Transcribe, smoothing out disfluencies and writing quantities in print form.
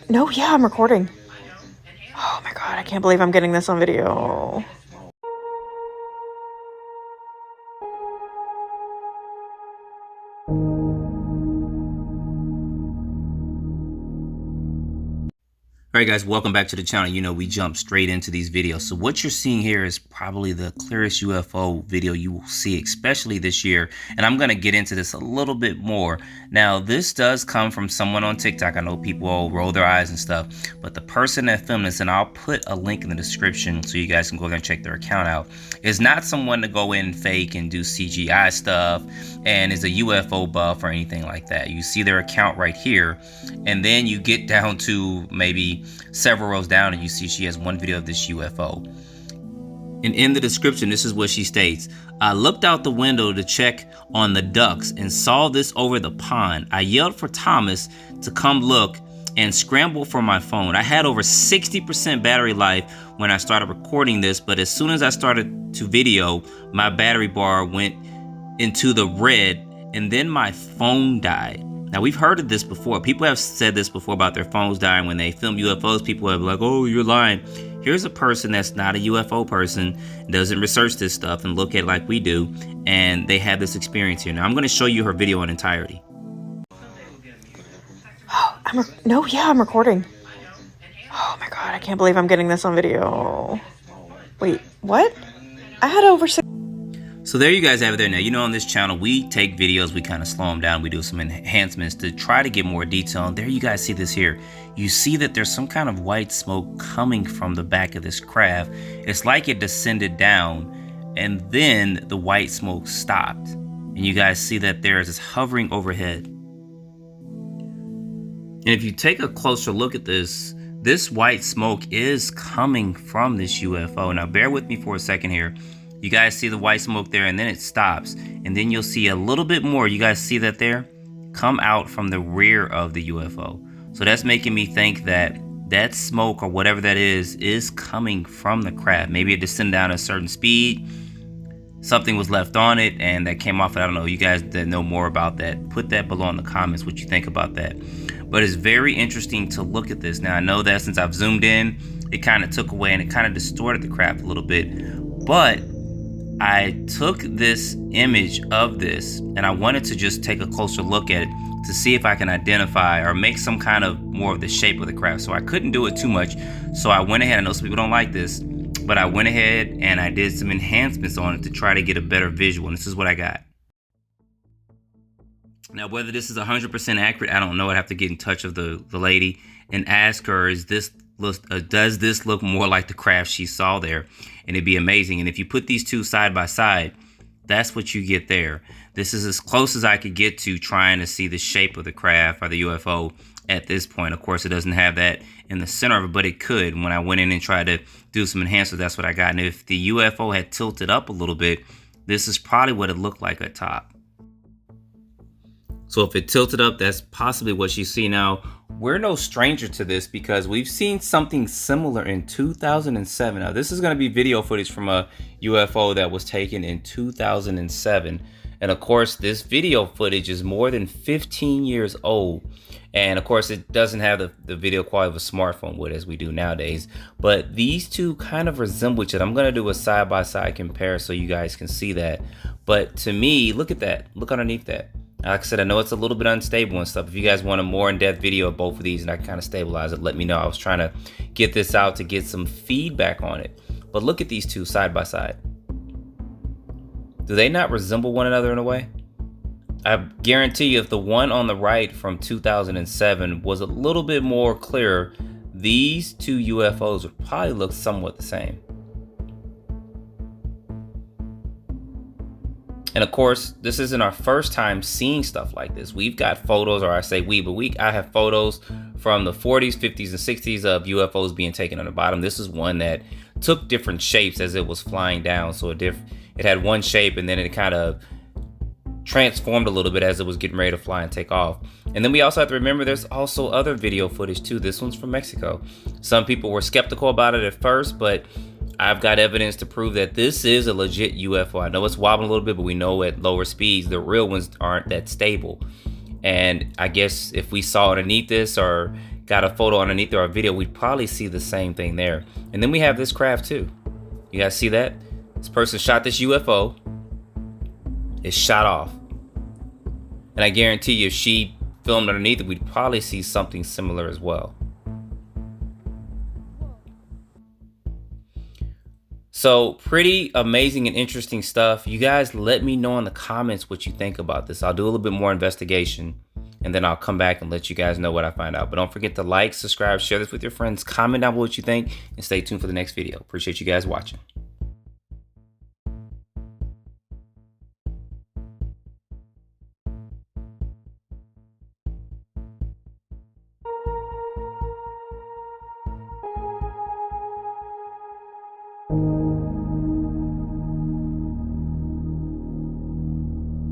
No, yeah, I'm recording. Oh my god, I can't believe I'm getting this on video. All right, guys, welcome back to the channel. You know, we jump straight into these videos. So what you're seeing here is probably the clearest UFO video you will see, especially this year. And I'm going to get into this a little bit more. Now, this does come from someone on TikTok. I know people will roll their eyes and stuff, but the person that filmed this, and I'll put a link in the description so you guys can go there and check their account out, is not someone to go in fake and do CGI stuff and is a UFO buff or anything like that. You see their account right here, and then you get down to maybe several rows down and you see she has one video of this UFO. And in the description, this is what she states. I looked out the window to check on the ducks and saw this over the pond. I yelled for Thomas to come look and scrambled for my phone. I had over 60% battery life when I started recording this, but as soon as I started to video, my battery bar went into the red and then my phone died. Now, we've heard of this before. People have said this before about their phones dying when they film UFOs. People have like, oh, you're lying. Here's a person that's not a UFO person, doesn't research this stuff and look at it like we do, and they have this experience here. Now, I'm going to show you her video in entirety. Oh, I'm recording. Oh my god, I can't believe I'm getting this on video. Wait, what? I had over 6. So there you guys have it there. Now, you know, on this channel, we take videos, we kind of slow them down. We do some enhancements to try to get more detail. And there you guys see this here. You see that there's some kind of white smoke coming from the back of this craft. It's like it descended down and then the white smoke stopped. And you guys see that there is this hovering overhead. And if you take a closer look at this, this white smoke is coming from this UFO. Now, bear with me for a second here. You guys see the white smoke there, and then it stops. And then you'll see a little bit more. You guys see that there? Come out from the rear of the UFO. So that's making me think that that smoke or whatever that is coming from the craft. Maybe it descended down at a certain speed. Something was left on it, and that came off. I don't know. You guys that know more about that, put that below in the comments what you think about that. But it's very interesting to look at this. Now, I know that since I've zoomed in, it kind of took away and it kind of distorted the craft a little bit. But I took this image of this and I wanted to just take a closer look at it to see if I can identify or make some kind of more of the shape of the craft. So I couldn't do it too much. So I went ahead, I know some people don't like this, but I went ahead and I did some enhancements on it to try to get a better visual. And this is what I got. Now, whether this is 100% accurate, I don't know. I'd have to get in touch with the lady and ask her, does this look more like the craft she saw there? And it'd be amazing. And if you put these two side by side, that's what you get there. This is as close as I could get to trying to see the shape of the craft or the UFO at this point. Of course, it doesn't have that in the center of it, but it could. When I went in and tried to do some enhancements, that's what I got. And if the UFO had tilted up a little bit, this is probably what it looked like at top. So if it tilted up, that's possibly what you see. Now, we're no stranger to this because we've seen something similar in 2007. Now, this is going to be video footage from a UFO that was taken in 2007. And of course, this video footage is more than 15 years old. And of course, it doesn't have the video quality of a smartphone would as we do nowadays. But these two kind of resemble each other. I'm going to do a side-by-side comparison so you guys can see that. But to me, look at that. Look underneath that. Like I said, I know it's a little bit unstable and stuff. If you guys want a more in-depth video of both of these and I can kind of stabilize it, let me know. I was trying to get this out to get some feedback on it. But look at these two side by side. Do they not resemble one another in a way? I guarantee you if the one on the right from 2007 was a little bit more clear, these two UFOs would probably look somewhat the same. And of course, this isn't our first time seeing stuff like this. We've got photos, or I say we, but I have photos from the 40s, 50s, and 60s of UFOs being taken on the bottom. This is one that took different shapes as it was flying down. So it had one shape and then it kind of transformed a little bit as it was getting ready to fly and take off. And then we also have to remember there's also other video footage too. This one's from Mexico. Some people were skeptical about it at first, but I've got evidence to prove that this is a legit UFO. I know it's wobbling a little bit, but we know at lower speeds, the real ones aren't that stable. And I guess if we saw underneath this or got a photo underneath or a video, we'd probably see the same thing there. And then we have this craft too. You guys see that? This person shot this UFO. It's shot off. And I guarantee you if she filmed underneath it, we'd probably see something similar as well. So pretty amazing and interesting stuff. You guys let me know in the comments what you think about this. I'll do a little bit more investigation and then I'll come back and let you guys know what I find out. But don't forget to like, subscribe, share this with your friends, comment down below what you think, and stay tuned for the next video. Appreciate you guys watching.